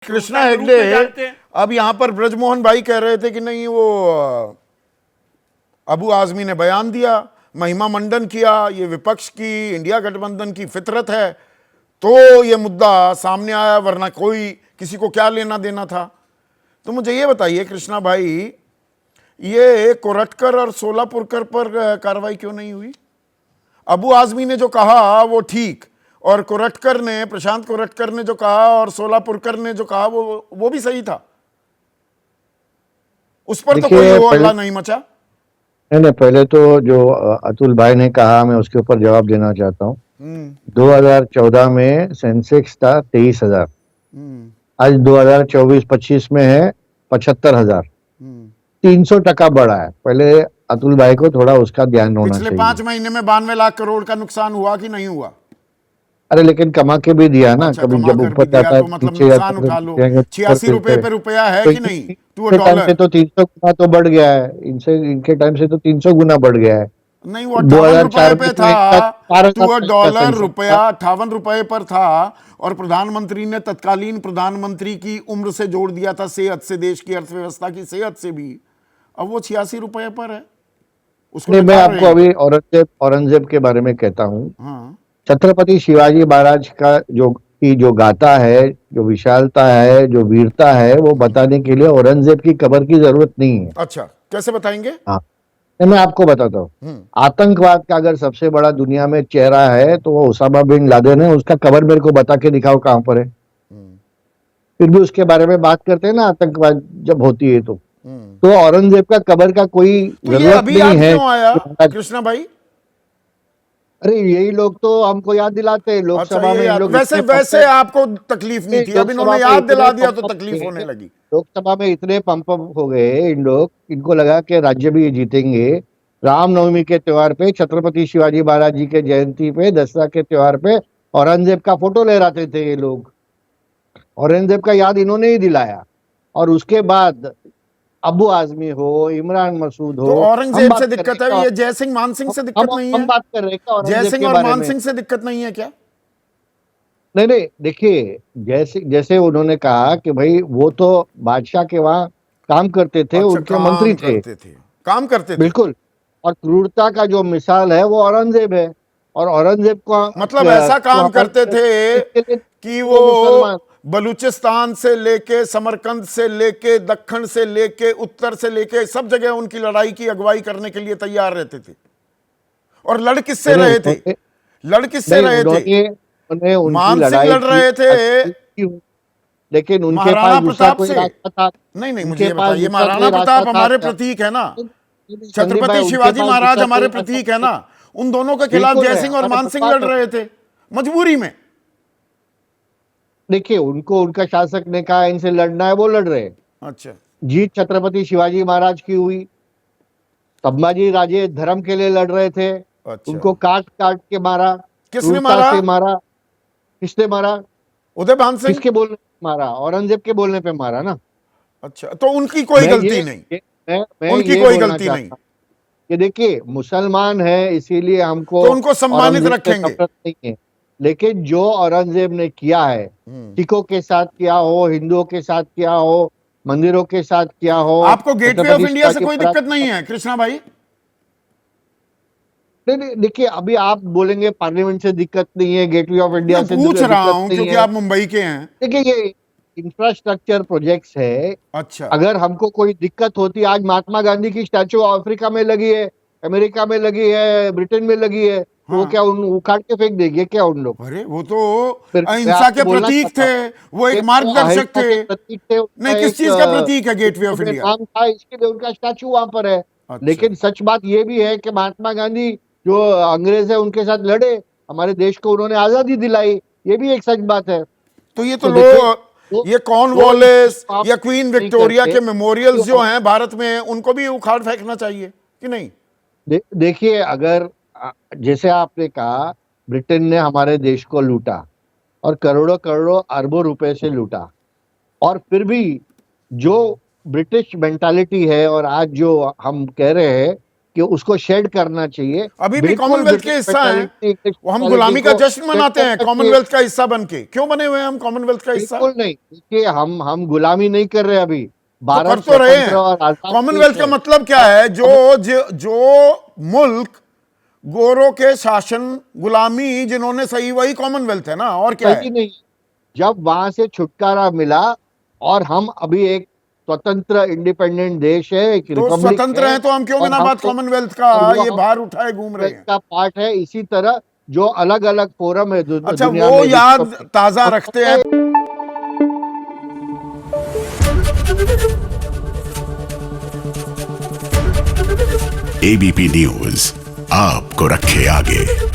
कृष्णा हेगड़े अब यहां पर ब्रजमोहन भाई कह रहे थे कि नहीं, वो अबू आजमी ने बयान दिया, महिमा मंडन किया, ये विपक्ष की, इंडिया गठबंधन की फितरत है, तो ये मुद्दा सामने आया, वरना कोई किसी को क्या लेना देना था। तो मुझे ये बताइए कृष्णा भाई, ये कोरटकर और सोलापुरकर पर कार्रवाई क्यों नहीं हुई? अबू आजमी ने जो कहा वो ठीक, और कोरटकर ने, प्रशांत कोरटकर ने जो कहा और सोलापुरकर ने जो कहा वो भी सही था। उस पर तो कोई वो हल्ला नहीं मचा। नहीं, पहले तो जो अतुल भाई ने कहा मैं उसके ऊपर जवाब देना चाहता हूँ। 2014 में सेंसेक्स था 23,000, आज 2024-25 में है 75,000, 300% बढ़ा है। पहले अतुल भाई को थोड़ा उसका ध्यान होना चाहिए। पिछले 5 महीने में 92 लाख करोड़ का नुकसान हुआ कि नहीं हुआ? अरे लेकिन कमा के भी दिया ना। अच्छा, कभी कमा जब कर ऊपर भी दिया जाता है तो मतलब नीचे नुकसान जाता उठा लो। 86 रुपए पे रुपया है कि नहीं? टू अ टाइम से डॉलर। तो 300 गुना तो बढ़ गया है। इनके टाइम से तो 300 गुना बढ़ गया है। नहीं, वो 58 रुपए 2004 पे में तो था, 4,000 टू अ का डॉलर सेंसेक्स रुपया था। 58 रुपए पर था, और प्रधानमंत्री ने तत्कालीन प्रधानमंत्री की उम्र से जोड़ दिया था, सेहत से, देश की अर्थव्यवस्था की सेहत से भी। अब वो 86 रुपए पर है, उसको नहीं, मैं नकार आपको रहे हैं। अभी औरंगजेब के बारे में कहता हूँ। हाँ, छत्रपति शिवाजी महाराज का जो गाथा है, जो विशालता है, जो वीरता है, वो बताने के लिए औरंगजेब की कब्र की जरूरत नहीं है। अच्छा, कैसे बताएंगे? हाँ, मैं आपको बताता हूँ। आतंकवाद का अगर सबसे बड़ा दुनिया में चेहरा है तो वो उसामा बिन लादेन है। उसका कब्र मेरे को बता के दिखाओ कहां पर है। फिर भी उसके बारे में बात करते हैं ना, आतंकवाद जब होती है तो औरंगजेब का कब्र का कोई तो ये जरूरत अभी नहीं याद है। क्यों आया कृष्णा भाई? अरे यही लोग तो हमको याद दिलाते हैं। अच्छा, लोकसभा ये में इन याद, लोग वैसे इतने वैसे आपको तकलीफ नहीं थी, अब लोकसभा इन्होंने में याद दिला इतने दिया तो पंप तकलीफ होने लगी। लोकसभा में इतने पंप अप हो गए इन लोग, इनको लगा कि राज्य भी जीतेंगे। रामनवमी के त्योहार पे, छत्रपति शिवाजी महाराज जी के जयंती पे, दसरा के त्योहार पे औरंगजेब का फोटो लहराते थे ये लोग। औरंगजेब का याद इन्होंने ही दिलाया। और उसके बाद अबू आजमी हो, इमरान मसूद तो हो, हम औरंगजेब बात से कर रहे दिक्कत हैं है, क्या? ये जयसिंह मान सिंह से दिक्कत नहीं हम है? बात कर रहे हैं क्या औरंगजेब जयसिंह के और बारे मान में? सिंह से दिक्कत नहीं है क्या? नहीं नहीं, देखिए, जैसे जैसे उन्होंने कहा कि भाई वो तो बादशाह के वहां काम करते थे, अच्छा, उनके मंत्री काम थे। करते थे, काम करते थे। बिल्कुल। और क्रूरता का जो मिसाल है वो औरंगजेब है। और औरंगजेब मतलब ऐसा को काम करते हमारे थे इसके लिए कि वो मुसलमान। वो बलूचिस्तान से लेके, समरकंद से लेके, दक्षिण से लेके, उत्तर से लेके, सब जगह उनकी लड़ाई की अगुवाई करने के लिए तैयार रहते थे। और लड़ किससे नहीं रहे थे? उन्होंने लड़ किससे नहीं रहे थे? उन्होंने उन्होंने उनकी मान सिंह लड़ाई लड़ की, रहे थे आजादी की, लेकिन उनके पास महाराणा दूसरा प्रताप कोई से। रास्ता था। नहीं नहीं, मुझे उनके ये पास बताइए, दूसरा महाराणा कोई रास्ता प्रताप था हमारे क्या? प्रतीक है ना, संदीप भाई, छत्रपति उनके शिवाजी पास महाराज दूसरा कोई हमारे रास्ता प्रतीक है नहीं। ना। उन दोनों के खिलाफ बिल्कुल है, जयसिंह और हमारे मान सिंह भगवान लड़ है। रहे थे, मजबूरी में। देखिए, उनको उनका शासक ने कहा इनसे लड़ना है, वो लड़ रहे हैं। अच्छा जीत छत्रपति शिवाजी महाराज की हुई। संभाजी राजे धर्म के लिए लड़ रहे थे। अच्छा। उनको काट काट के मारा, किसने क्रूरता मारा? से मारा। किसने मारा? उदयभान सिंह। किसके बोलने पे मारा? औरंगजेब के बोलने पे मारा ना। अच्छा, तो उनकी कोई मैं गलती नहीं? मैं उनकी ये कोई बोलना गलती नहीं? चाहता हूँ कि देखिए, मुसलमान है इसीलिए हमको तो उनको सम्मानित औरंगजेब पे रखेंगे। नफरत नहीं है। लेकिन जो औरंगजेब ने किया है, सिखों के साथ किया हो, हिंदुओं के साथ किया हो, मंदिरों के साथ किया हो, आपको गेटवे ऑफ छत्रपति इंडिया से शिवाजी कोई महाराज। दिक्कत नहीं है कृष्णा भाई? नहीं नहीं, देखिए, अभी आप बोलेंगे पार्लियामेंट से दिक्कत नहीं है, गेटवे ऑफ इंडिया मैं से पूछ रहा दिक्कत हूं नहीं क्योंकि है। आप मुंबई के हैं। देखिए, ये इंफ्रास्ट्रक्चर प्रोजेक्ट्स है। अच्छा। अगर हमको कोई दिक्कत होती, आज महात्मा गांधी की स्टैचू अफ्रीका में लगी है, अमेरिका में लगी है, ब्रिटेन में लगी है, तो वो हाँ, क्या उन उखाड़ के फेंक देंगे क्या उन लोग? अरे वो तो फिर मैं अहिंसा आपको के बोलना प्रतीक चाहता थे, हूँ वो एक कि वो मार्गदर्शक अहिंसा थे। के प्रतीक थे। उनका नहीं, किस एक चीज का प्रतीक है गेटवे ऑफ उन्होंने इंडिया? नाम था, इसके लिए उनका स्टैचू वहां पर है। अच्छा। लेकिन सच बात ये भी है कि महात्मा गांधी जो अंग्रेज है उनके साथ लड़े, हमारे देश को उन्होंने आजादी दिलाई। ये भी एक सच बात है। तो ये तो तो देखिए, ये तो इस चीज कॉर्नवॉलिस को आप या क्वीन नहीं विक्टोरिया करके के मेमोरियल्स जो हम हैं भारत में, उनको भी उखाड़ फेंकना चाहिए कि नहीं? देखिए, अगर जैसे आपने कहा, ब्रिटेन ने हमारे देश को लूटा और करोड़ों करोड़ों अरबों रुपए से लूटा। और फिर भी जो ब्रिटिश मेंटालिटी है, और आज जो हम कह रहे हैं कि कि उसको शेड करना चाहिए। अभी भी बिल्कुल कॉमनवेल्थ के ब्रिटिश हिस्सा हैं, mentality, वो हम mentality गुलामी का को जश्न मनाते हैं शेड करना चाहिए। कॉमनवेल्थ का हिस्सा बन के। क्यों बने हुए हैं हम कॉमनवेल्थ का हिस्सा? बिल्कुल नहीं, देखिए हम गुलामी नहीं कर रहे अभी, तो भारत कर तो रहे स्वतंत्र हैं। और आजाद कॉमनवेल्थ देश का है। मतलब क्या है? जो मुल्क गोरों के शासन गुलामी जिन्होंने सही, वही कॉमनवेल्थ है ना, और क्या है? सही नहीं, जब वहां से छुटकारा मिला और हम अभी एक स्वतंत्र इंडिपेंडेंट देश है, एक तो रिपब्लिक स्वतंत्र है, हैं तो हम क्यों और बिना हम बात कॉमनवेल्थ का और वो ये हम भार उठाए घूम रहे हैं? का पार्ट है। इसी तरह जो अलग अलग फोरम है अच्छा, दुनिया वो में, विश्व याद में, ताजा हम रखते हैं। एबीपी न्यूज आपको रखे आगे।